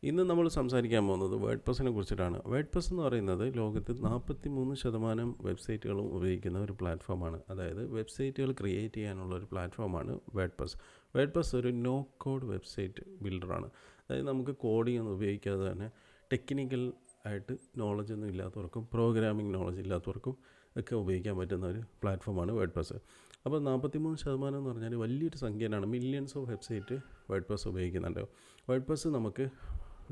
ഇന്ന് നമ്മൾ സംസാരിക്കാൻ പോകുന്നത് വേർഡ്പ്രസ്സിനെ കുറിച്ചിട്ടാണ്. വേർഡ്പ്രസ് എന്ന് പറയുന്നത് ലോകത്ത് 43% വെബ്സൈറ്റുകളും ഉപയോഗിക്കുന്ന ഒരു പ്ലാറ്റ്ഫോമാണ്. അതായത് വെബ്സൈറ്റുകൾ ക്രിയേറ്റ് ചെയ്യാനുള്ള ഒരു പ്ലാറ്റ്ഫോമാണ് വേർഡ്പ്രസ്. വേർഡ്പ്രസ് ഒരു നോ കോഡ് വെബ്സൈറ്റ് ബിൽഡറാണ്. അതായത് നമുക്ക് കോഡിംഗ് ഒന്നും ഉപയോഗിക്കാതെ തന്നെ ടെക്നിക്കൽ ആയിട്ട് നോളജ് ഒന്നും ഇല്ലാത്തവർക്കും പ്രോഗ്രാമിംഗ് നോളജ് ഇല്ലാത്തവർക്കും ഒക്കെ ഉപയോഗിക്കാൻ പറ്റുന്ന ഒരു പ്ലാറ്റ്ഫോമാണ് വേർഡ്പ്രസ്. അപ്പോൾ 43% എന്ന് പറഞ്ഞാൽ വലിയൊരു സംഖ്യയാണ്. മില്യൺസ് ഓഫ് വെബ്സൈറ്റ് വേർഡ്പ്രസ് ഉപയോഗിക്കുന്നുണ്ട്. വേർഡ്പ്രസ് നമുക്ക്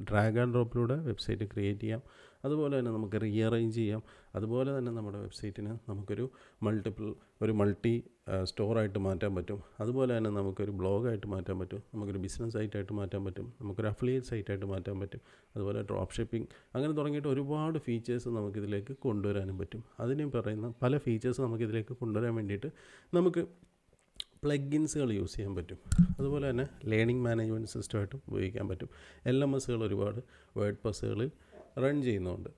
ഡ്രാഗ് ആൻഡ് ഡ്രോപ്പിലൂടെ വെബ്സൈറ്റ് ക്രിയേറ്റ് ചെയ്യാം. അതുപോലെ തന്നെ നമുക്ക് റീഅറേഞ്ച് ചെയ്യാം. അതുപോലെ തന്നെ നമ്മുടെ വെബ്സൈറ്റിന് നമുക്കൊരു മൾട്ടി സ്റ്റോറായിട്ട് മാറ്റാൻ പറ്റും. അതുപോലെ തന്നെ നമുക്കൊരു ബ്ലോഗായിട്ട് മാറ്റാൻ പറ്റും. നമുക്കൊരു ബിസിനസ് സൈറ്റായിട്ട് മാറ്റാൻ പറ്റും. നമുക്കൊരു അഫിലിയേറ്റ് സൈറ്റായിട്ട് മാറ്റാൻ പറ്റും. അതുപോലെ ഡ്രോപ്പ് ഷിപ്പിംഗ് അങ്ങനെ തുടങ്ങിയിട്ട് ഒരുപാട് ഫീച്ചേഴ്സ് നമുക്കിതിലേക്ക് കൊണ്ടുവരാനും പറ്റും. അതിന് പറയുന്ന പല ഫീച്ചേഴ്സ് നമുക്കിതിലേക്ക് കൊണ്ടുവരാൻ വേണ്ടിയിട്ട് നമുക്ക് പ്ലഗിൻസുകൾ യൂസ് ചെയ്യാൻ പറ്റും. അതുപോലെ തന്നെ ലേണിംഗ് മാനേജ്മെൻറ്റ് സിസ്റ്റമായിട്ടും ഉപയോഗിക്കാൻ പറ്റും. LMSകൾ ഒരുപാട് വേർഡ്പ്രസ്സുകളിൽ റൺ ചെയ്യുന്നുണ്ട്.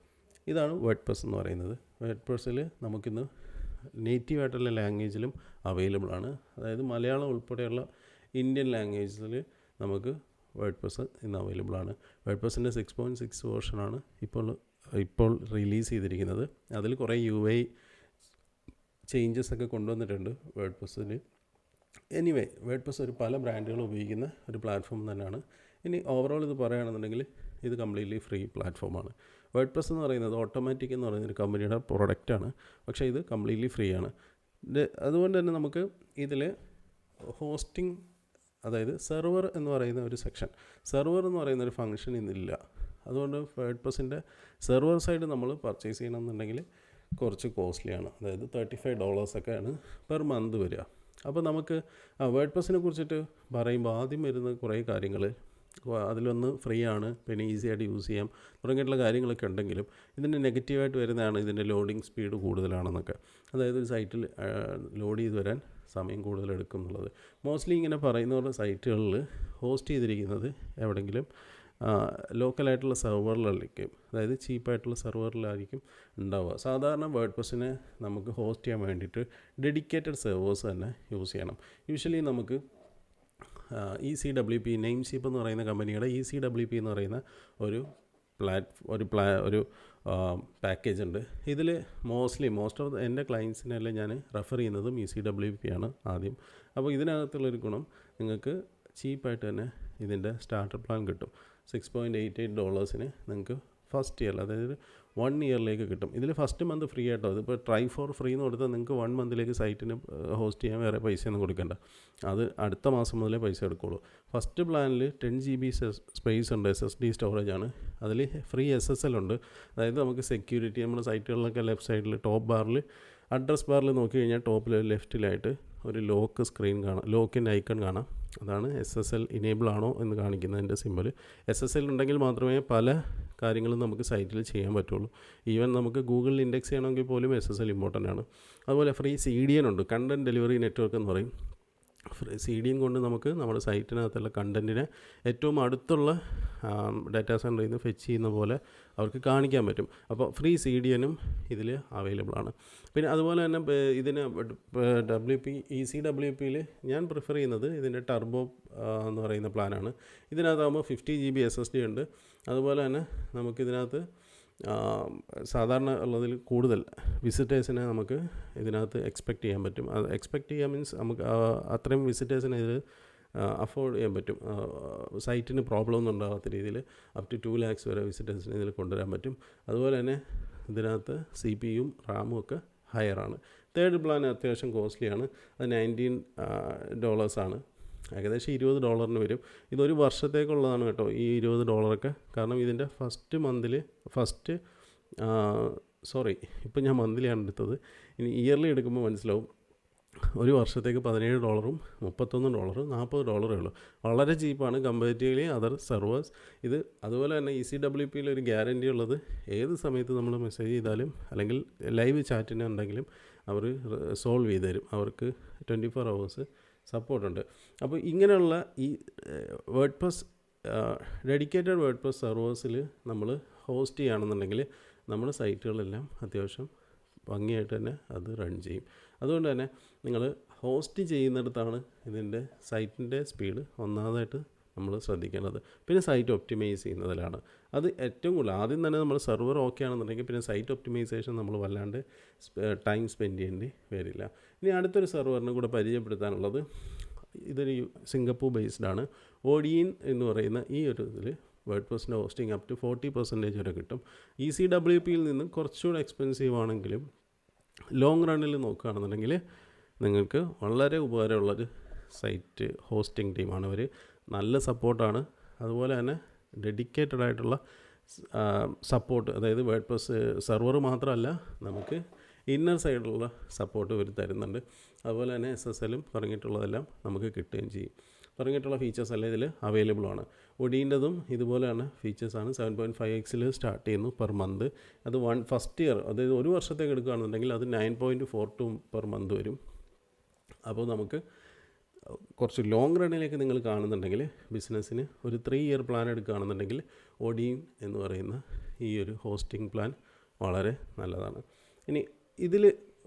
ഇതാണ് വേർഡ്പ്രസ് എന്ന് പറയുന്നത്. വേർഡ്പ്രസ്സിൽ നമുക്കിന്ന് നേറ്റീവായിട്ടുള്ള ലാംഗ്വേജിലും അവൈലബിൾ ആണ്. അതായത് മലയാളം ഉൾപ്പെടെയുള്ള ഇന്ത്യൻ ലാംഗ്വേജിൽ നമുക്ക് വേർഡ്പ്രസ് ഇന്ന് അവൈലബിൾ ആണ്. വേർഡ്പ്രസ്സിൻ്റെ 6.6 വേർഷനാണ് ഇപ്പോൾ റിലീസ് ചെയ്തിരിക്കുന്നത്. അതിൽ കുറേ UI ചേഞ്ചസ് ഒക്കെ കൊണ്ടുവന്നിട്ടുണ്ട് വേർഡ്പ്രസ്സിൽ. എനിവേ വേർഡ്പ്രസ് ഒരു പല ബ്രാൻഡുകൾ ഉപയോഗിക്കുന്ന ഒരു പ്ലാറ്റ്ഫോം തന്നെയാണ്. ഇനി ഓവറോൾ ഇത് പറയുകയാണെന്നുണ്ടെങ്കിൽ ഇത് കംപ്ലീറ്റ്ലി ഫ്രീ പ്ലാറ്റ്ഫോമാണ്. വേർഡ്പ്രസ് എന്ന് പറയുന്നത് ഓട്ടോമാറ്റിക് എന്ന് പറയുന്ന ഒരു കമ്പനിയുടെ പ്രൊഡക്റ്റാണ്. പക്ഷേ ഇത് കംപ്ലീറ്റ്ലി ഫ്രീ ആണ്. അതുകൊണ്ട് തന്നെ നമുക്ക് ഇതിൽ ഹോസ്റ്റിംഗ്, അതായത് സെർവർ എന്ന് പറയുന്ന ഒരു സെക്ഷൻ, സെർവർ എന്ന് പറയുന്ന ഒരു ഫംഗ്ഷൻ ഇന്നില്ല. അതുകൊണ്ട് വേർഡ്പ്രസിൻ്റെ സെർവർ സൈഡ് നമ്മൾ പർച്ചേസ് ചെയ്യണമെന്നുണ്ടെങ്കിൽ കുറച്ച് കോസ്റ്റ്ലിയാണ്. അതായത് $35 ഒക്കെയാണ് പെർ മന്ത് വരിക. അപ്പോൾ നമുക്ക് വേർഡ്പ്രസിനെ കുറിച്ചിട്ട് പറയുമ്പോൾ ആദ്യം വരുന്ന കുറേ കാര്യങ്ങൾ, അതിലൊന്ന് ഫ്രീ ആണ്, പിന്നെ ഈസി ആയിട്ട് യൂസ് ചെയ്യാം തുടങ്ങിയിട്ടുള്ള കാര്യങ്ങളൊക്കെ ഉണ്ടെങ്കിലും ഇതിൻ്റെ നെഗറ്റീവായിട്ട് വരുന്നതാണ് ഇതിൻ്റെ ലോഡിങ് സ്പീഡ് കൂടുതലാണെന്നൊക്കെ. അതായത് ഒരു സൈറ്റിൽ ലോഡ് ചെയ്ത് വരാൻ സമയം കൂടുതലെടുക്കും എന്നുള്ളത്. മോസ്റ്റ്ലി ഇങ്ങനെ പറയുന്നവരുടെ സൈറ്റുകളിൽ ഹോസ്റ്റ് ചെയ്തിരിക്കുന്നത് എവിടെയെങ്കിലും ലോക്കലായിട്ടുള്ള സെർവറിലായിരിക്കും, അതായത് ചീപ്പായിട്ടുള്ള സെർവറിലായിരിക്കും ഉണ്ടാവുക. സാധാരണ വേർഡ്പ്രസ്സിനെ നമുക്ക് ഹോസ്റ്റ് ചെയ്യാൻ വേണ്ടിയിട്ട് ഡെഡിക്കേറ്റഡ് സെർവേഴ്സ് തന്നെ യൂസ് ചെയ്യണം. യൂഷ്വലി നമുക്ക് ECWP നെയിംഷീപ്പ് എന്ന് പറയുന്ന കമ്പനിയുടെ ECWP എന്ന് പറയുന്ന ഒരു പാക്കേജ് ഉണ്ട്. ഇതിൽ മോസ്റ്റ് ഓഫ് എൻ്റെ ക്ലയൻസിനെല്ലാം ഞാൻ റെഫർ ചെയ്യുന്നതും ECWP ആണ് ആദ്യം. അപ്പോൾ ഇതിനകത്തുള്ളൊരു ഗുണം, നിങ്ങൾക്ക് ചീപ്പായിട്ട് തന്നെ ഇതിൻ്റെ സ്റ്റാർട്ടർ പ്ലാൻ കിട്ടും. $6.88 നിങ്ങൾക്ക് ഫസ്റ്റ് ഇയറിൽ, അതായത് 1 ഇയറിലേക്ക് കിട്ടും. ഇതിൽ ഫസ്റ്റ് മന്ത് ഫ്രീ ആയിട്ടോ. ഇതിപ്പോൾ ട്രൈ ഫോർ ഫ്രീ എന്ന് കൊടുത്താൽ നിങ്ങൾക്ക് 1 മന്തിലേക്ക് സൈറ്റിന് ഹോസ്റ്റ് ചെയ്യാൻ വേറെ പൈസയൊന്നും കൊടുക്കേണ്ട. അത് അടുത്ത മാസം മുതലേ പൈസ എടുക്കുള്ളൂ. ഫസ്റ്റ് പ്ലാനിൽ 10 GB സ്പേസ് ഉണ്ട്, SSD സ്റ്റോറേജ് ആണ്. അതിൽ ഫ്രീ SSL ഉണ്ട്. അതായത് നമുക്ക് സെക്യൂരിറ്റി, നമ്മുടെ സൈറ്റുകളിലൊക്കെ ലെഫ്റ്റ് സൈഡിൽ ടോപ്പ് ബാറിൽ അഡ്രസ് ബാറിൽ നോക്കി കഴിഞ്ഞാൽ ടോപ്പിൽ ലെഫ്റ്റിലായിട്ട് ഒരു ലോക്ക് സ്ക്രീൻ കാണാം, ലോക്കിൻ്റെ ഐക്കൺ കാണാം. അതാണ് SSL ഇനേബിൾ ആണോ എന്ന് കാണിക്കുന്നതിൻ്റെ സിമ്പിൾ. SSL ഉണ്ടെങ്കിൽ മാത്രമേ പല കാര്യങ്ങളും നമുക്ക് സൈറ്റിൽ ചെയ്യാൻ പറ്റുള്ളൂ. ഈവൻ നമുക്ക് ഗൂഗിളിൽ ഇൻഡെക്സ് ചെയ്യണമെങ്കിൽ പോലും SSL ഇമ്പോർട്ടൻ്റ് ആണ്. അതുപോലെ ഫ്രീ CDN ഉണ്ട്, കണ്ടൻറ്റ് ഡെലിവറി നെറ്റ്വർക്ക് എന്ന് പറയും. CDN കൊണ്ട് നമുക്ക് നമ്മുടെ സൈറ്റിനകത്തുള്ള കണ്ടൻറ്റിനെ ഏറ്റവും അടുത്തുള്ള ഡാറ്റാ സെൻറ്ററിൽ നിന്ന് ഫെച്ച് ചെയ്യുന്ന പോലെ അവർക്ക് കാണിക്കാൻ പറ്റും. അപ്പോൾ ഫ്രീ CDNും ഇതിൽ അവൈലബിൾ ആണ്. പിന്നെ അതുപോലെ തന്നെ ഇതിന് ECWPയിൽ ഞാൻ പ്രിഫർ ചെയ്യുന്നത് ഇതിൻ്റെ ടർബോ എന്ന് പറയുന്ന പ്ലാനാണ്. ഇതിനകത്താകുമ്പോൾ 50 GB SSD ഉണ്ട്. അതുപോലെ തന്നെ നമുക്കിതിനകത്ത് സാധാരണ ഉള്ളതിൽ കൂടുതൽ വിസിറ്റേഴ്സിനെ നമുക്ക് ഇതിനകത്ത് എക്സ്പെക്റ്റ് ചെയ്യാൻ പറ്റും. അത് എക്സ്പെക്റ്റ് ചെയ്യാൻ മീൻസ് നമുക്ക് അത്രയും വിസിറ്റേഴ്സിനെ ഇത് അഫോർഡ് ചെയ്യാൻ പറ്റും. സൈറ്റിന് പ്രോബ്ലം ഒന്നും ഉണ്ടാകാത്ത രീതിയിൽ അപ് ടു 2 lakhs വരെ വിസിറ്റേഴ്സിനെ ഇതിൽ കൊണ്ടുവരാൻ പറ്റും. അതുപോലെ തന്നെ ഇതിനകത്ത് CPU-യും RAM-ഉം ഒക്കെ ഹയറാണ്. തേർഡ് പ്ലാൻ അത്യാവശ്യം കോസ്റ്റ്ലിയാണ്. അത് $19 ആണ്. ഏകദേശം $20 വരും. ഇതൊരു വർഷത്തേക്കുള്ളതാണ് കേട്ടോ ഈ $20. കാരണം ഇതിൻ്റെ ഇപ്പം ഞാൻ മന്ത്ലിയാണ് എടുത്തത്. ഇനി ഇയർലി എടുക്കുമ്പോൾ മനസ്സിലാവും. ഒരു വർഷത്തേക്ക് $17, $31, $40 ഉള്ളൂ. വളരെ ചീപ്പാണ് കമ്പാരിറ്റീവ്ലി അതർ സെർവേഴ്സ്. ഇത് അതുപോലെ തന്നെ ECWPയിൽ ഒരു ഗ്യാരൻറ്റി ഉള്ളത്, ഏത് സമയത്ത് നമ്മൾ മെസ്സേജ് ചെയ്താലും അല്ലെങ്കിൽ ലൈവ് ചാറ്റിന് ഉണ്ടെങ്കിലും അവർ സോൾവ് ചെയ്ത് തരും. അവർക്ക് 24 hours സപ്പോർട്ടുണ്ട്. അപ്പോൾ ഇങ്ങനെയുള്ള ഈ വേർഡ്പ്രസ് ഡെഡിക്കേറ്റഡ് വേർഡ്പ്രസ് സെർവേഴ്സിൽ നമ്മൾ ഹോസ്റ്റ് ചെയ്യുകയാണെന്നുണ്ടെങ്കിൽ നമ്മുടെ സൈറ്റുകളെല്ലാം അത്യാവശ്യം ഭംഗിയായിട്ട് തന്നെ അത് റൺ ചെയ്യും. അതുകൊണ്ട് തന്നെ നിങ്ങൾ ഹോസ്റ്റ് ചെയ്യുന്നിടത്താണ് ഇതിൻ്റെ സൈറ്റിൻ്റെ സ്പീഡ് ഒന്നാമതായിട്ട് നമ്മൾ ശ്രദ്ധിക്കേണ്ടത്. പിന്നെ സൈറ്റ് ഒപ്റ്റിമൈസ് ചെയ്യുന്നതിലാണ് അത് ഏറ്റവും കൂടുതൽ. ആദ്യം തന്നെ നമ്മൾ സെർവർ ഓക്കെ ആണെന്നുണ്ടെങ്കിൽ പിന്നെ സൈറ്റ് ഒപ്റ്റിമൈസേഷൻ നമ്മൾ വല്ലാണ്ട് ടൈം സ്പെൻഡ് ചെയ്യേണ്ടി വരില്ല. ഇനി അടുത്തൊരു സെർവറിനെ കൂടെ പരിചയപ്പെടുത്താനുള്ളത്, ഇതൊരു സിംഗപ്പൂർ ബേസ്ഡ് ആണ്. ഓഡിയിൻ എന്ന് പറയുന്ന ഈ ഒരു ഇതിൽ വേർഡ്പ്രസ്സിൻ്റെ ഹോസ്റ്റിംഗ് അപ് ടു 40% വരെ കിട്ടും. ECWPയിൽ നിന്ന് കുറച്ചുകൂടെ എക്സ്പെൻസീവ് ആണെങ്കിലും ലോങ് റണ്ണിൽ നോക്കുകയാണെന്നുണ്ടെങ്കിൽ നിങ്ങൾക്ക് വളരെ ഉപകാരമുള്ളൊരു സൈറ്റ് ഹോസ്റ്റിംഗ് ടീമാണ്. അവർ നല്ല സപ്പോർട്ടാണ്. അതുപോലെ തന്നെ ഡെഡിക്കേറ്റഡ് ആയിട്ടുള്ള സപ്പോർട്ട്, അതായത് വേർഡ്പ്രസ് സെർവർ മാത്രമല്ല നമുക്ക് ഇന്നർ സൈഡിലുള്ള സപ്പോർട്ട് ഇവർ തരുന്നുണ്ട്. അതുപോലെ തന്നെ SSLും തുടങ്ങിയിട്ടുള്ളതെല്ലാം നമുക്ക് കിട്ടുകയും ചെയ്യും. തുടങ്ങിയിട്ടുള്ള ഫീച്ചേഴ്സ് എല്ലാം ഇതിൽ അവൈലബിൾ ആണ്. ഒഡീൻ്റെതും ഇതുപോലെ തന്നെ ഫീച്ചേഴ്സാണ്. 7.5x സ്റ്റാർട്ട് ചെയ്യുന്നു പെർ മന്ത്. അത് ഫസ്റ്റ് ഇയർ, അതായത് ഒരു വർഷത്തേക്ക് എടുക്കുകയാണെന്നുണ്ടെങ്കിൽ അത് 9.42 പെർ മന്ത് വരും. അപ്പോൾ നമുക്ക് കുറച്ച് ലോങ് റണ്ണിലേക്ക് നിങ്ങൾ കാണുന്നുണ്ടെങ്കിൽ ബിസിനസ്സിന് ഒരു 3 ഇയർ പ്ലാൻ എടുക്കുകയാണെന്നുണ്ടെങ്കിൽ ഒഡീൻ എന്ന് പറയുന്ന ഈ ഒരു ഹോസ്റ്റിംഗ് പ്ലാൻ വളരെ നല്ലതാണ്. ഇനി ഇതിൽ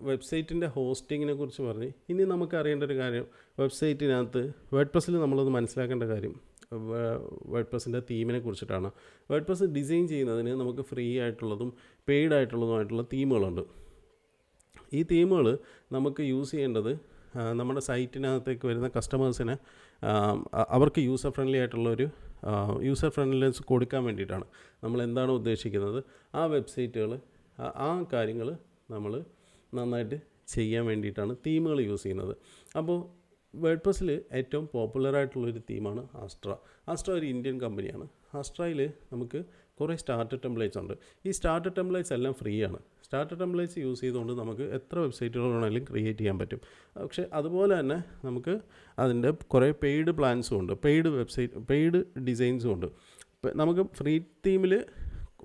വെബ്സൈറ്റിൻ്റെ ഹോസ്റ്റിങ്ങിനെ കുറിച്ച് പറഞ്ഞ് ഇനി നമുക്ക് അറിയേണ്ട ഒരു കാര്യം, വെബ്സൈറ്റിനകത്ത് വേർഡ്പ്രസ്സിൽ നമ്മളത് മനസ്സിലാക്കേണ്ട കാര്യം വേർഡ്പ്രസ്സിൻ്റെ തീമിനെ കുറിച്ചിട്ടാണ്. വേർഡ്പ്രസ് ഡിസൈൻ ചെയ്യുന്നതിന് നമുക്ക് ഫ്രീ ആയിട്ടുള്ളതും പെയ്ഡ് ആയിട്ടുള്ളതുമായിട്ടുള്ള തീമുകളുണ്ട്. ഈ തീമുകൾ നമുക്ക് യൂസ് ചെയ്യേണ്ടത് നമ്മുടെ സൈറ്റിനകത്തേക്ക് വരുന്ന കസ്റ്റമേഴ്സിന് അവർക്ക് യൂസർ ഫ്രണ്ട്ലി ആയിട്ടുള്ളൊരു യൂസർ ഫ്രണ്ട്ലിനെസ് കൊടുക്കാൻ വേണ്ടിയിട്ടാണ്. നമ്മൾ എന്താണോ ഉദ്ദേശിക്കുന്നത് ആ വെബ്സൈറ്റുകൾ ആ കാര്യങ്ങൾ നമ്മൾ നന്നായിട്ട് ചെയ്യാൻ വേണ്ടിയിട്ടാണ് തീമുകൾ യൂസ് ചെയ്യുന്നത്. അപ്പോൾ വേർഡ്പ്രസ്സിൽ ഏറ്റവും പോപ്പുലറായിട്ടുള്ളൊരു തീമാണ് ആസ്ട്ര. ആസ്ട്ര ഒരു ഇന്ത്യൻ കമ്പനിയാണ്. ആസ്ട്രയിൽ നമുക്ക് കുറേ സ്റ്റാർട്ടർ ടെംപ്ലേറ്റ്സ് ഉണ്ട്. ഈ സ്റ്റാർട്ടർ ടെംപ്ലേറ്റ്സ് എല്ലാം ഫ്രീ ആണ്. സ്റ്റാർട്ടർ ടെംപ്ലേറ്റ്സ് യൂസ് ചെയ്തുകൊണ്ട് നമുക്ക് എത്ര വെബ്സൈറ്റുകൾ വേണമെങ്കിലും ക്രിയേറ്റ് ചെയ്യാൻ പറ്റും. പക്ഷേ അതുപോലെ തന്നെ നമുക്ക് അതിൻ്റെ കുറേ പെയ്ഡ് പ്ലാൻസും ഉണ്ട്, പെയ്ഡ് ഡിസൈൻസും ഉണ്ട്. നമുക്ക് ഫ്രീ തീമിൽ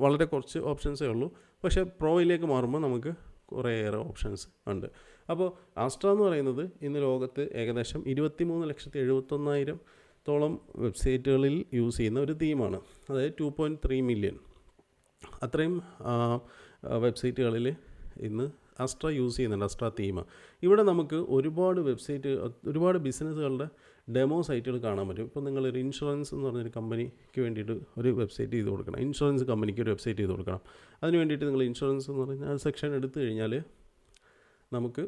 വളരെ കുറച്ച് ഓപ്ഷൻസേ ഉള്ളൂ. പക്ഷേ പ്രോയിലേക്ക് മാറുമ്പോൾ നമുക്ക് കുറേയേറെ ഓപ്ഷൻസ് ഉണ്ട്. അപ്പോൾ ആസ്ട്ര എന്ന് പറയുന്നത് ഇന്ന് ലോകത്ത് ഏകദേശം 23,71,000 വെബ്സൈറ്റുകളിൽ യൂസ് ചെയ്യുന്ന ഒരു തീമാണ്. അതായത് 2.3 മില്യൺ അത്രയും വെബ്സൈറ്റുകളിൽ ഇന്ന് ആസ്ട്ര യൂസ് ചെയ്യുന്നുണ്ട്, ആസ്ട്ര തീം. ഇവിടെ നമുക്ക് ഒരുപാട് ബിസിനസ്സുകളുടെ ഡെമോ സൈറ്റുകൾ കാണാൻ പറ്റും. ഇപ്പോൾ നിങ്ങളൊരു ഇൻഷുറൻസ് എന്ന് പറഞ്ഞൊരു കമ്പനിക്ക് വേണ്ടിയിട്ട് ഒരു വെബ്സൈറ്റ് ചെയ്ത് കൊടുക്കണം, ഇൻഷുറൻസ് കമ്പനിക്ക് ഒരു വെബ്സൈറ്റ് ചെയ്ത് കൊടുക്കണം. അതിന് വേണ്ടിയിട്ട് നിങ്ങൾ ഇൻഷുറൻസ് എന്ന് പറഞ്ഞാൽ സെക്ഷൻ എടുത്തു കഴിഞ്ഞാൽ നമുക്ക്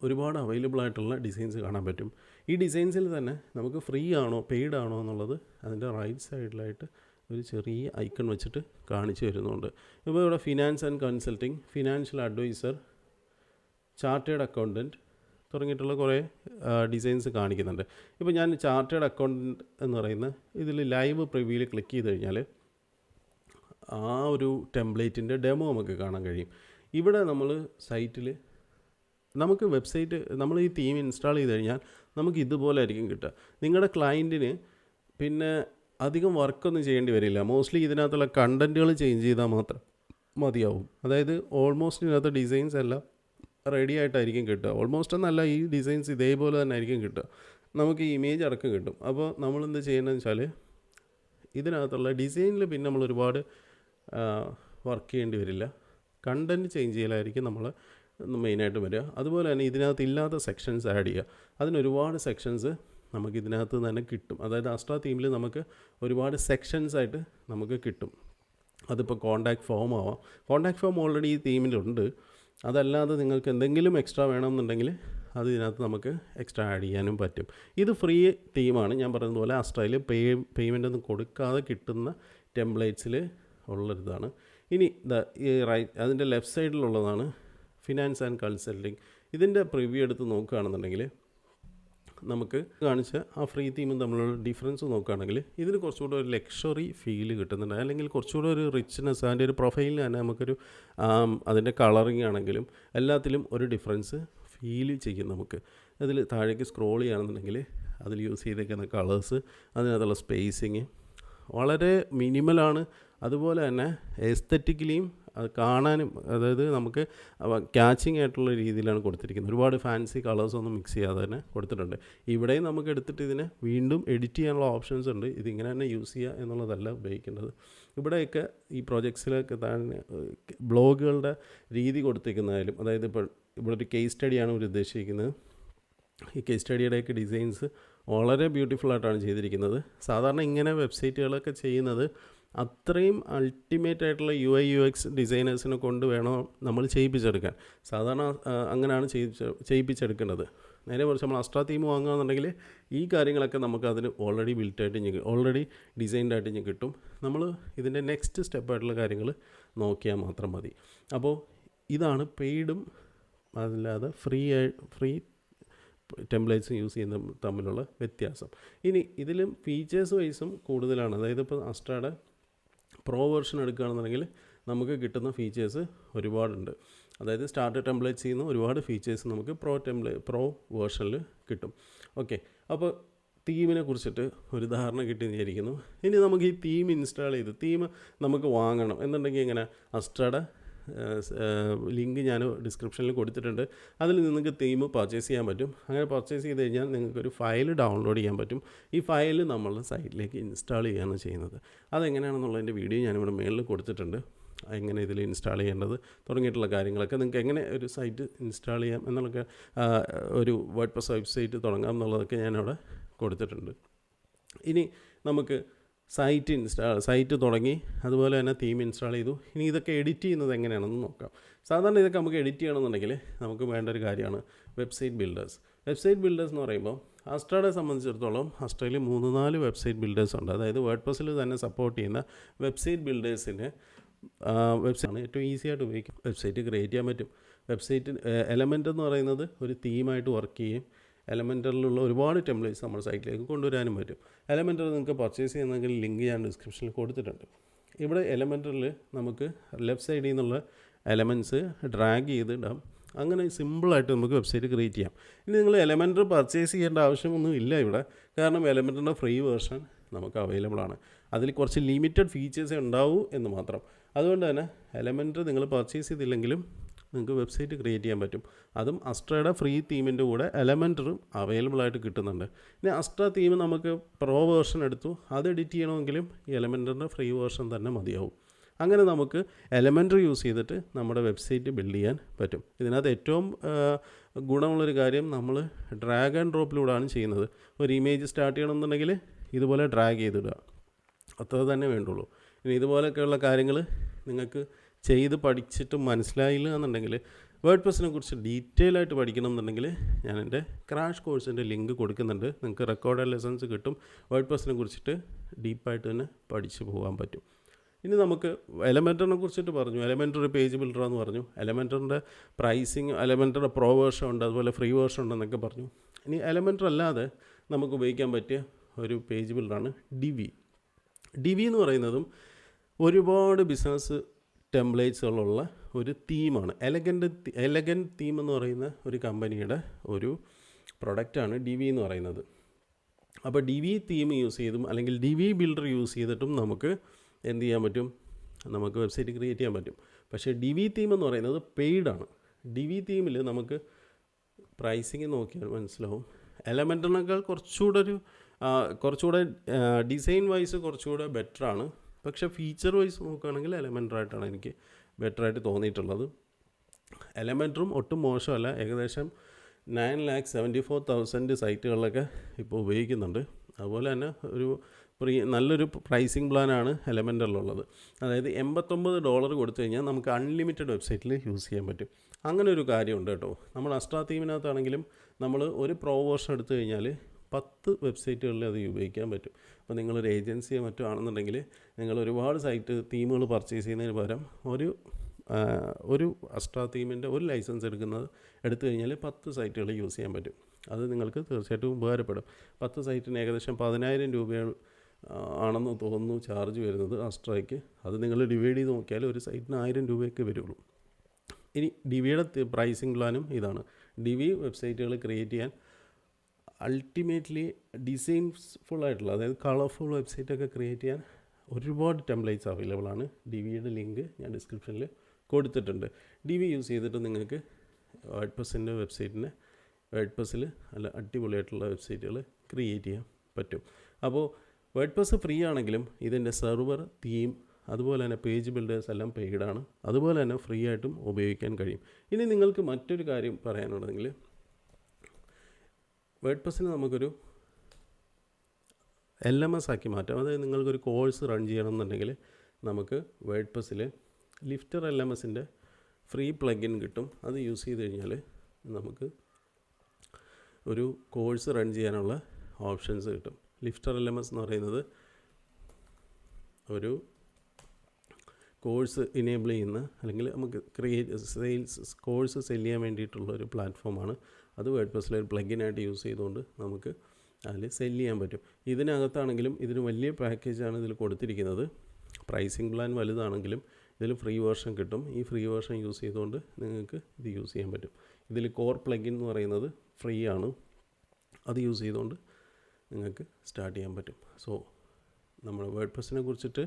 ഒരുപാട് അവൈലബിൾ ആയിട്ടുള്ള ഡിസൈൻസ് കാണാൻ പറ്റും. ഈ ഡിസൈൻസിൽ തന്നെ നമുക്ക് ഫ്രീ ആണോ പെയ്ഡ് ആണോ എന്നുള്ളത് അതിൻ്റെ റൈറ്റ് സൈഡിലായിട്ട് ഒരു ചെറിയ ഐക്കൺ വെച്ചിട്ട് കാണിച്ചു വരുന്നുണ്ട്. ഇപ്പോൾ ഇവിടെ finance and consulting, financial adviser, chartered accountant തുടങ്ങിയിട്ടുള്ള കുറേ ഡിസൈൻസ് കാണിക്കുന്നുണ്ട്. ഇപ്പോൾ ഞാൻ ചാർട്ടേഡ് അക്കൗണ്ടൻറ്റ് എന്ന് പറയുന്ന ഇതിൽ ലൈവ് പ്രിവ്യൂവിൽ ക്ലിക്ക് ചെയ്ത് കഴിഞ്ഞാൽ ആ ഒരു ടെംപ്ലേറ്റിൻ്റെ ഡെമോ നമുക്ക് കാണാൻ കഴിയും. ഇവിടെ നമ്മൾ സൈറ്റിൽ നമുക്ക് വെബ്സൈറ്റ് നമ്മൾ ഈ തീം ഇൻസ്റ്റാൾ ചെയ്ത് കഴിഞ്ഞാൽ നമുക്ക് ഇതുപോലെ ആയിരിക്കും കിട്ടുക. നിങ്ങളുടെ ക്ലയൻറ്റിന് പിന്നെ അധികം വർക്കൊന്നും ചെയ്യേണ്ടി വരില്ല. മോസ്റ്റ്ലി ഇതിനകത്തുള്ള കണ്ടൻറ്റുകൾ ചേഞ്ച് ചെയ്താൽ മാത്രം മതിയാവും. അതായത് ഓൾമോസ്റ്റ് ഇതിനകത്ത് ഡിസൈൻസ് എല്ലാം റെഡി ആയിട്ടായിരിക്കും കിട്ടുക. ഓൾമോസ്റ്റ് എന്നല്ല, ഈ ഡിസൈൻസ് ഇതേപോലെ തന്നെ ആയിരിക്കും കിട്ടുക. നമുക്ക് ഈ ഇമേജ് അടക്കം കിട്ടും. അപ്പോൾ നമ്മളെന്ത് ചെയ്യുന്നതെന്ന് വെച്ചാൽ ഇതിനകത്തുള്ള ഡിസൈനിൽ പിന്നെ നമ്മൾ ഒരുപാട് വർക്ക് ചെയ്യേണ്ടി വരില്ല. കണ്ടൻറ്റ് ചേഞ്ച് ചെയ്യലായിരിക്കും നമ്മൾ മെയിനായിട്ട് വരിക. അതുപോലെ തന്നെ ഇതിനകത്ത് ഇല്ലാത്ത സെക്ഷൻസ് ആഡ് ചെയ്യുക. അതിനൊരുപാട് സെക്ഷൻസ് നമുക്ക് ഇതിനകത്ത് തന്നെ കിട്ടും. അതായത് ആസ്ട്ര തീമിൽ നമുക്ക് ഒരുപാട് സെക്ഷൻസായിട്ട് നമുക്ക് കിട്ടും. അതിപ്പോൾ കോൺടാക്റ്റ് ഫോം ആവാം. കോൺടാക്റ്റ് ഫോം ഓൾറെഡി ഈ തീമിലുണ്ട്. അതല്ലാതെ നിങ്ങൾക്ക് എന്തെങ്കിലും എക്സ്ട്രാ വേണമെന്നുണ്ടെങ്കിൽ അത് ഇതിനകത്ത് നമുക്ക് എക്സ്ട്രാ ആഡ് ചെയ്യാനും പറ്റും. ഇത് ഫ്രീ തീമാണ്. ഞാൻ പറയുന്നതുപോലെ ആസ്ട്രയിൽ പേയ്മെൻ്റ് ഒന്നും കൊടുക്കാതെ കിട്ടുന്ന ടെംപ്ലേറ്റ്സിൽ ഉള്ളൊരിതാണ്. ഇനി അതിൻ്റെ ലെഫ്റ്റ് സൈഡിലുള്ളതാണ് ഫിനാൻസ് ആൻഡ് കൺസൾട്ടിങ്. ഇതിൻ്റെ പ്രിവ്യൂ എടുത്ത് നോക്കുകയാണെന്നുണ്ടെങ്കിൽ നമുക്ക് കാണിച്ച ആ ഫ്രീ തീമും തമ്മിലുള്ള ഡിഫറൻസ് നോക്കുകയാണെങ്കിൽ ഇതിന് കുറച്ചുകൂടെ ഒരു ലക്ഷറി ഫീൽ കിട്ടുന്നുണ്ട്. അല്ലെങ്കിൽ കുറച്ചുകൂടെ ഒരു റിച്ച്നെസ്, അതിൻ്റെ ഒരു പ്രൊഫൈലിന് തന്നെ നമുക്കൊരു അതിൻ്റെ കളറിങ് ആണെങ്കിലും എല്ലാത്തിലും ഒരു ഡിഫറൻസ് ഫീൽ ചെയ്യും. നമുക്ക് അതിൽ താഴേക്ക് സ്ക്രോൾ ചെയ്യുകയാണെന്നുണ്ടെങ്കിൽ അതിൽ യൂസ് ചെയ്തേക്കുന്ന കളേഴ്സ്, അതിനകത്തുള്ള സ്പേസിങ് വളരെ മിനിമലാണ്. അതുപോലെ തന്നെ എസ്തെറ്റിക്കലിയും അത് കാണാനും, അതായത് നമുക്ക് ക്യാച്ചിങ് ആയിട്ടുള്ള രീതിയിലാണ് കൊടുത്തിരിക്കുന്നത്. ഒരുപാട് ഫാൻസി കളേഴ്സൊന്നും മിക്സ് ചെയ്യാതെ തന്നെ കൊടുത്തിട്ടുണ്ട്. ഇവിടെയും നമുക്ക് എടുത്തിട്ട് ഇതിനെ വീണ്ടും എഡിറ്റ് ചെയ്യാനുള്ള ഓപ്ഷൻസ് ഉണ്ട്. ഇതിങ്ങനെ തന്നെ യൂസ് ചെയ്യുക എന്നുള്ളതല്ല ഉപയോഗിക്കേണ്ടത്. ഇവിടെയൊക്കെ ഈ പ്രോജക്ട്സിലൊക്കെ തന്നെ ബ്ലോഗുകളുടെ രീതി കൊടുത്തിരിക്കുന്നതായാലും, അതായത് ഇപ്പോൾ ഇവിടെ ഒരു കേസ് സ്റ്റഡിയാണ് ഇവർ ഉദ്ദേശിക്കുന്നത്. ഈ കേസ് സ്റ്റഡിയുടെയൊക്കെ ഡിസൈൻസ് വളരെ ബ്യൂട്ടിഫുള്ളായിട്ടാണ് ചെയ്തിരിക്കുന്നത്. സാധാരണ ഇങ്ങനെ വെബ്സൈറ്റുകളൊക്കെ ചെയ്യുന്നത് അത്രയും അൾട്ടിമേറ്റ് ആയിട്ടുള്ള UI UX ഡിസൈനേഴ്സിനെ കൊണ്ട് വേണം നമ്മൾ ചെയ്യിപ്പിച്ചെടുക്കാൻ. സാധാരണ അങ്ങനെയാണ് ചെയ്യിപ്പിച്ചെടുക്കേണ്ടത്. നേരെ മറിച്ച് നമ്മൾ അസ്ട്ര തീം വാങ്ങുകയെന്നുണ്ടെങ്കിൽ ഈ കാര്യങ്ങളൊക്കെ നമുക്ക് അതിന് ഓൾറെഡി ബിൽറ്റായിട്ട് ഓൾറെഡി ഡിസൈൻഡായിട്ട് ഇനി കിട്ടും. നമ്മൾ ഇതിൻ്റെ നെക്സ്റ്റ് സ്റ്റെപ്പായിട്ടുള്ള കാര്യങ്ങൾ നോക്കിയാൽ മാത്രം മതി. അപ്പോൾ ഇതാണ് പെയ്ഡും അതല്ലാതെ ഫ്രീ ടെംപ്ലേറ്റ്സ് യൂസ് ചെയ്യുന്ന തമ്മിലുള്ള വ്യത്യാസം. ഇനി ഇതിലും ഫീച്ചേഴ്സ് വൈസും കൂടുതലാണ്. അതായത് ഇപ്പോൾ അസ്ട്രയുടെ പ്രോ വേർഷൻ എടുക്കുകയാണെന്നുണ്ടെങ്കിൽ നമുക്ക് കിട്ടുന്ന ഫീച്ചേഴ്സ് ഒരുപാടുണ്ട്. അതായത് സ്റ്റാർട്ടർ ടെംപ്ലേറ്റ്സ് ചെയ്യുന്ന ഒരുപാട് ഫീച്ചേഴ്സ് നമുക്ക് പ്രോ വേർഷനിൽ കിട്ടും. ഓക്കെ, അപ്പോൾ തീമിനെ കുറിച്ചിട്ട് ഒരു ധാരണ കിട്ടിയെന്ന് വിചാരിക്കുന്നു. ഇനി നമുക്ക് ഈ തീം ഇൻസ്റ്റാൾ ചെയ്ത് തീം നമുക്ക് വാങ്ങണം എന്നുണ്ടെങ്കിൽ എങ്ങനെ, അസ്ട്രയുടെ ലിങ്ക് ഞാൻ ഡിസ്ക്രിപ്ഷനിൽ കൊടുത്തിട്ടുണ്ട്. അതിൽ നിങ്ങൾക്ക് തീം പർച്ചേസ് ചെയ്യാൻ പറ്റും. അങ്ങനെ പർച്ചേസ് ചെയ്ത് കഴിഞ്ഞാൽ നിങ്ങൾക്കൊരു ഫയൽ ഡൗൺലോഡ് ചെയ്യാൻ പറ്റും. ഈ ഫയൽ നമ്മളുടെ സൈറ്റിലേക്ക് ഇൻസ്റ്റാൾ ചെയ്യുകയാണ് ചെയ്യുന്നത്. അതെങ്ങനെയാണെന്നുള്ളതിൻ്റെ വീഡിയോ ഞാനിവിടെ മേളിൽ കൊടുത്തിട്ടുണ്ട്. എങ്ങനെ ഇതിൽ ഇൻസ്റ്റാൾ ചെയ്യേണ്ടത് തുടങ്ങിയിട്ടുള്ള കാര്യങ്ങളൊക്കെ നിങ്ങൾക്ക് എങ്ങനെ ഒരു സൈറ്റ് ഇൻസ്റ്റാൾ ചെയ്യാം എന്നുള്ളതൊക്കെ, ഒരു വേർഡ്പ്രസ് വെബ്സൈറ്റ് തുടങ്ങാം എന്നുള്ളതൊക്കെ ഞാനിവിടെ കൊടുത്തിട്ടുണ്ട്. ഇനി നമുക്ക് സൈറ്റ് തുടങ്ങി, അതുപോലെ തന്നെ തീം ഇൻസ്റ്റാൾ ചെയ്തു. ഇനി ഇതൊക്കെ എഡിറ്റ് ചെയ്യുന്നത് എങ്ങനെയാണെന്ന് നോക്കാം. സാധാരണ ഇതൊക്കെ നമുക്ക് എഡിറ്റ് ചെയ്യണമെന്നുണ്ടെങ്കിൽ നമുക്ക് വേണ്ട ഒരു കാര്യമാണ് വെബ്സൈറ്റ് ബിൽഡേഴ്സ്. വെബ്സൈറ്റ് ബിൽഡേഴ്സ് എന്ന് പറയുമ്പോൾ അസ്ട്രയെ സംബന്ധിച്ചിടത്തോളം അസ്ട്രയിൽ 3-4 വെബ്സൈറ്റ് ബിൽഡേഴ്സ് ഉണ്ട്. അതായത് വേർഡ്പ്രസ്സിൽ തന്നെ സപ്പോർട്ട് ചെയ്യുന്ന വെബ്സൈറ്റ് ബിൽഡേഴ്സിന് വെബ്സൈറ്റാണ് ഏറ്റവും ഈസി ആയിട്ട് ഉപയോഗിക്കും. വെബ്സൈറ്റ് ക്രിയേറ്റ് ചെയ്യാൻ പറ്റും. വെബ്സൈറ്റ് എലമെൻ്റ് എന്ന് പറയുന്നത് ഒരു തീമായിട്ട് വർക്ക് ചെയ്യും. എലമെൻ്ററിലുള്ള ഒരുപാട് ടെംപ്ലേറ്റ്സ് നമ്മുടെ സൈറ്റിലേക്ക് കൊണ്ടുവരാനും പറ്റും. എലമെൻ്റർ നിങ്ങൾക്ക് പർച്ചേസ് ചെയ്യുന്നെങ്കിൽ ലിങ്ക് ഞാൻ ഡിസ്ക്രിപ്ഷനിൽ കൊടുത്തിട്ടുണ്ട്. ഇവിടെ എലമെൻ്ററിൽ നമുക്ക് ലെഫ്റ്റ് സൈഡിൽ നിന്നുള്ള എലമെൻറ്റ്സ് ഡ്രാഗ് ചെയ്തിടാം. അങ്ങനെ സിമ്പിളായിട്ട് നമുക്ക് വെബ്സൈറ്റ് ക്രിയേറ്റ് ചെയ്യാം. ഇനി നിങ്ങൾ എലമെൻ്റർ പർച്ചേസ് ചെയ്യേണ്ട ആവശ്യമൊന്നും ഇല്ല ഇവിടെ. കാരണം എലമെൻ്ററിൻ്റെ ഫ്രീ വേർഷൻ നമുക്ക് അവൈലബിൾ ആണ്. അതിൽ കുറച്ച് ലിമിറ്റഡ് ഫീച്ചേഴ്സേ ഉണ്ടാവൂ എന്ന് മാത്രം. അതുകൊണ്ട് തന്നെ എലമെൻ്റർ നിങ്ങൾ പർച്ചേസ് ചെയ്തില്ലെങ്കിലും നിങ്ങൾക്ക് വെബ്സൈറ്റ് ക്രിയേറ്റ് ചെയ്യാൻ പറ്റും. അതും അസ്ട്രയുടെ ഫ്രീ തീമിൻ്റെ കൂടെ എലമെൻ്ററും അവൈലബിൾ ആയിട്ട് കിട്ടുന്നുണ്ട്. ഇനി അസ്ട്ര തീം നമുക്ക് പ്രോ വേർഷൻ എടുത്തു, അത് എഡിറ്റ് ചെയ്യണമെങ്കിലും ഈ എലമെൻ്ററിൻ്റെ ഫ്രീ വേർഷൻ തന്നെ മതിയാവും. അങ്ങനെ നമുക്ക് എലമെൻ്റർ യൂസ് ചെയ്തിട്ട് നമ്മുടെ വെബ്സൈറ്റ് ബിൽഡ് ചെയ്യാൻ പറ്റും. ഇതിനകത്ത് ഏറ്റവും ഗുണമുള്ളൊരു കാര്യം, നമ്മൾ ഡ്രാഗ് ആൻഡ് ഡ്രോപ്പിലൂടെയാണ് ചെയ്യുന്നത്. ഒരു ഇമേജ് സ്റ്റാർട്ട് ചെയ്യണമെന്നുണ്ടെങ്കിൽ ഇതുപോലെ ഡ്രാഗ് ചെയ്തിടുക, അത്ര തന്നെ വേണ്ടുള്ളൂ. ഇനി ഇതുപോലെയൊക്കെയുള്ള കാര്യങ്ങൾ നിങ്ങൾക്ക് ചെയ്ത് പഠിച്ചിട്ട് മനസ്സിലായില്ല എന്നുണ്ടെങ്കിൽ, വേർഡ്പ്രസ്സിനെ കുറിച്ച് ഡീറ്റെയിൽ ആയിട്ട് പഠിക്കണം എന്നുണ്ടെങ്കിൽ ഞാൻ എൻ്റെ ക്രാഷ് കോഴ്സിൻ്റെ ലിങ്ക് കൊടുക്കുന്നുണ്ട്. നിങ്ങൾക്ക് റെക്കോർഡഡ് ലെസൺസ് കിട്ടും. വേർഡ്പ്രസ്സിനെ കുറിച്ചിട്ട് ഡീപ്പായിട്ട് തന്നെ പഠിച്ചു പോകാൻ പറ്റും. ഇനി നമുക്ക് എലമെൻ്ററിനെ കുറിച്ചിട്ട് പറഞ്ഞു. എലമെൻ്റർ ഒരു പേജ് ബിൽഡറാന്ന് പറഞ്ഞു. എലമെൻ്ററിൻ്റെ പ്രൈസിങ്, എലമെൻ്ററിൻ്റെ പ്രോ വേർഷൻ ഉണ്ട്, അതുപോലെ ഫ്രീ വേർഷൻ ഉണ്ടെന്നൊക്കെ പറഞ്ഞു. ഇനി എലമെൻ്റർ അല്ലാതെ നമുക്ക് ഉപയോഗിക്കാൻ പറ്റിയ ഒരു പേജ് ബിൽഡറാണ് ഡിവി. ഡിവി എന്ന് പറയുന്നതും ഒരുപാട് ബിസിനസ് ടെംപ്ലേറ്റ്സുകളുള്ള ഒരു തീമാണ്. എലഗൻറ്റ് തീം എന്ന് പറയുന്ന ഒരു കമ്പനിയുടെ ഒരു പ്രൊഡക്റ്റാണ് ഡിവി എന്ന് പറയുന്നത്. അപ്പോൾ ഡിവി തീം യൂസ് ചെയ്തും അല്ലെങ്കിൽ ഡിവി ബിൽഡർ യൂസ് ചെയ്തിട്ടും നമുക്ക് എന്ത് ചെയ്യാൻ പറ്റും, നമുക്ക് വെബ്സൈറ്റ് ക്രിയേറ്റ് ചെയ്യാൻ പറ്റും. പക്ഷേ ഡിവി തീം എന്ന് പറയുന്നത് പെയ്ഡാണ്. ഡിവി തീമിൽ നമുക്ക് പ്രൈസിങ് നോക്കിയാൽ മനസ്സിലാവും. എലമെൻ്റിനേക്കാൾ കുറച്ചുകൂടെ ഡിസൈൻ വൈസ് കുറച്ചുകൂടെ ബെറ്ററാണ്. പക്ഷേ ഫീച്ചർ വൈസ് നോക്കുകയാണെങ്കിൽ എലമെൻ്ററായിട്ടാണ് എനിക്ക് ബെറ്ററായിട്ട് തോന്നിയിട്ടുള്ളത്. എലമെൻ്ററും ഒട്ടും മോശമല്ല. ഏകദേശം 9,74,000 സൈറ്റുകളിലൊക്കെ ഇപ്പോൾ ഉപയോഗിക്കുന്നുണ്ട്. അതുപോലെ തന്നെ നല്ലൊരു പ്രൈസിങ് പ്ലാനാണ് എലമെൻ്ററിലുള്ളത്. അതായത് $89 കൊടുത്തു കഴിഞ്ഞാൽ നമുക്ക് അൺലിമിറ്റഡ് വെബ്സൈറ്റിൽ യൂസ് ചെയ്യാൻ പറ്റും. അങ്ങനെ ഒരു കാര്യമുണ്ട് കേട്ടോ. നമ്മൾ അസ്ട്ര തീമിനകത്താണെങ്കിലും നമ്മൾ ഒരു പ്രോ വേർഷൻ എടുത്തു കഴിഞ്ഞാൽ 10 വെബ്സൈറ്റുകളിൽ അത് ഉപയോഗിക്കാൻ പറ്റും. അപ്പോൾ നിങ്ങളൊരു ഏജൻസിയോ മറ്റോ ആണെന്നുണ്ടെങ്കിൽ നിങ്ങൾ ഒരുപാട് തീമുകൾ പർച്ചേസ് ചെയ്യുന്നതിന് പകരം ഒരു അസ്ട്ര തീമിൻ്റെ ഒരു ലൈസൻസ് എടുത്തു കഴിഞ്ഞാൽ 10 സൈറ്റുകൾ യൂസ് ചെയ്യാൻ പറ്റും. അത് നിങ്ങൾക്ക് തീർച്ചയായിട്ടും ഉപകാരപ്പെടും. 10 സൈറ്റിന് ഏകദേശം 10,000 രൂപയാണ് ആണെന്ന് തോന്നുന്നു ചാർജ് വരുന്നത് അസ്ട്രയ്ക്ക്. അത് നിങ്ങൾ ഡിവൈഡ് ചെയ്ത് നോക്കിയാൽ ഒരു സൈറ്റിന് 1000 രൂപയൊക്കെ വരുള്ളൂ. ഇനി ഡിവിയുടെ പ്രൈസിങ് പ്ലാനും ഇതാണ്. ഡിവി വെബ്സൈറ്റുകൾ ക്രിയേറ്റ് ചെയ്യാൻ അൾട്ടിമേറ്റ്ലി ഡിസൈൻഫുൾ ആയിട്ടുള്ള, അതായത് കളർഫുൾ വെബ്സൈറ്റൊക്കെ ക്രിയേറ്റ് ചെയ്യാൻ ഒരുപാട് ടെംപ്ലേറ്റ്സ് അവൈലബിൾ ആണ്. ഡിവിയുടെ ലിങ്ക് ഞാൻ ഡിസ്ക്രിപ്ഷനിൽ കൊടുത്തിട്ടുണ്ട്. ഡിവി യൂസ് ചെയ്തിട്ട് നിങ്ങൾക്ക് വേർഡ്പ്രസ്സിൻ്റെ വെബ്സൈറ്റിനെ വേർഡ്പ്രസ്സിൽ നല്ല അടിപൊളിയായിട്ടുള്ള വെബ്സൈറ്റുകൾ ക്രിയേറ്റ് ചെയ്യാൻ പറ്റും. അപ്പോൾ വേർഡ്പ്രസ് ഫ്രീ ആണെങ്കിലും ഇതിൻ്റെ സെർവർ, തീം, അതുപോലെ തന്നെ പേജ് ബിൽഡേഴ്സ് എല്ലാം പെയ്ഡാണ്. അതുപോലെ തന്നെ ഫ്രീ ആയിട്ടും ഉപയോഗിക്കാൻ കഴിയും. ഇനി നിങ്ങൾക്ക് മറ്റൊരു കാര്യം പറയാനുണ്ടെങ്കിൽ, വേർഡ്പ്രസ്സിന് നമുക്കൊരു LMS ആക്കി മാറ്റാം. അതായത് നിങ്ങൾക്കൊരു കോഴ്സ് റൺ ചെയ്യണമെന്നുണ്ടെങ്കിൽ നമുക്ക് വേർഡ്പ്രസ്സിൽ ലിഫ്റ്റർ LMSൻ്റെ ഫ്രീ പ്ലഗിൻ കിട്ടും. അത് യൂസ് ചെയ്ത് കഴിഞ്ഞാൽ നമുക്ക് ഒരു കോഴ്സ് റൺ ചെയ്യാനുള്ള ഓപ്ഷൻസ് കിട്ടും. ലിഫ്റ്റർ LMS എന്ന് പറയുന്നത് ഒരു കോഴ്സ് ഇനേബിൾ ചെയ്യുന്ന അല്ലെങ്കിൽ നമുക്ക് കോഴ്സ് സെല് ചെയ്യാൻ വേണ്ടിയിട്ടുള്ള ഒരു പ്ലാറ്റ്ഫോമാണ്. അത് വേർഡ്പ്രസ്സിൽ ഒരു പ്ലഗിനായിട്ട് യൂസ് ചെയ്തുകൊണ്ട് നമുക്ക് അതിൽ സെല് ചെയ്യാൻ പറ്റും. ഇതിനകത്താണെങ്കിലും ഇതിന് വലിയ പാക്കേജാണ് ഇതിൽ കൊടുത്തിരിക്കുന്നത്. പ്രൈസിങ് പ്ലാൻ വലുതാണെങ്കിലും ഇതിൽ ഫ്രീ വേർഷൻ കിട്ടും. ഈ ഫ്രീ വേർഷൻ യൂസ് ചെയ്തുകൊണ്ട് നിങ്ങൾക്ക് ഇത് യൂസ് ചെയ്യാൻ പറ്റും. ഇതിൽ കോർ പ്ലഗിൻ എന്ന് പറയുന്നത് ഫ്രീ ആണ്. അത് യൂസ് ചെയ്തുകൊണ്ട് നിങ്ങൾക്ക് സ്റ്റാർട്ട് ചെയ്യാൻ പറ്റും. സോ നമ്മൾ വേർഡ്പ്രസ്സിനെ കുറിച്ചിട്ട്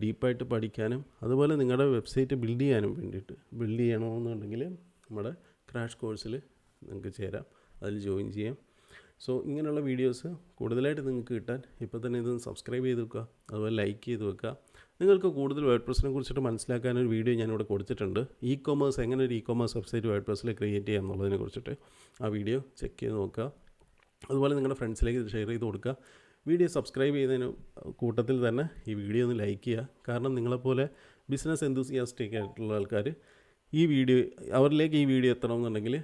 ഡീപ്പായിട്ട് പഠിക്കാനും അതുപോലെ നിങ്ങളുടെ വെബ്സൈറ്റ് ബിൽഡ് ചെയ്യണമെന്നുണ്ടെങ്കിൽ നമ്മുടെ ക്രാഷ് കോഴ്സിൽ നിങ്ങൾക്ക് ചേരാം, അതിൽ ജോയിൻ ചെയ്യാം. സോ ഇങ്ങനെയുള്ള വീഡിയോസ് കൂടുതലായിട്ട് നിങ്ങൾക്ക് കിട്ടാൻ ഇപ്പോൾ തന്നെ ഇത് സബ്സ്ക്രൈബ് ചെയ്ത് വെക്കുക, അതുപോലെ ലൈക്ക് ചെയ്ത് വെക്കുക. നിങ്ങൾക്ക് കൂടുതൽ വേർഡ്പ്രസ്സിനെ കുറിച്ചിട്ട് മനസ്സിലാക്കാനൊരു വീഡിയോ ഞാനിവിടെ കൊടുത്തിട്ടുണ്ട്. എങ്ങനെ ഒരു ഇ-കൊമേഴ്സ് വെബ്സൈറ്റ് വേർഡ്പ്രസ്സിൽ ക്രിയേറ്റ് ചെയ്യാം എന്നുള്ളതിനെ കുറിച്ചിട്ട് ആ വീഡിയോ ചെക്ക് ചെയ്ത് നോക്കുക. അതുപോലെ നിങ്ങളുടെ ഫ്രണ്ട്സിലേക്ക് ഇത് ഷെയർ ചെയ്ത് കൊടുക്കുക. വീഡിയോ സബ്സ്ക്രൈബ് ചെയ്യുന്നതിന് കൂട്ടത്തിൽ തന്നെ ഈ വീഡിയോ ഒന്ന് ലൈക്ക് ചെയ്യുക. കാരണം നിങ്ങളെപ്പോലെ ബിസിനസ് എന്തൂസിയാസ്റ്റിക് ആയിട്ടുള്ള ആൾക്കാർ അവരിലേക്ക് ഈ വീഡിയോ എത്തണമെന്നുണ്ടെങ്കിൽ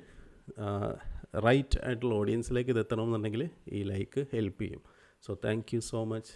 റൈറ്റ് ആയിട്ടുള്ള ഓഡിയൻസിലേക്ക് ഇത് എത്തണമെന്നുണ്ടെങ്കിൽ ഈ ലൈക്ക് ഹെൽപ്പ് ചെയ്യും. So thank you so much.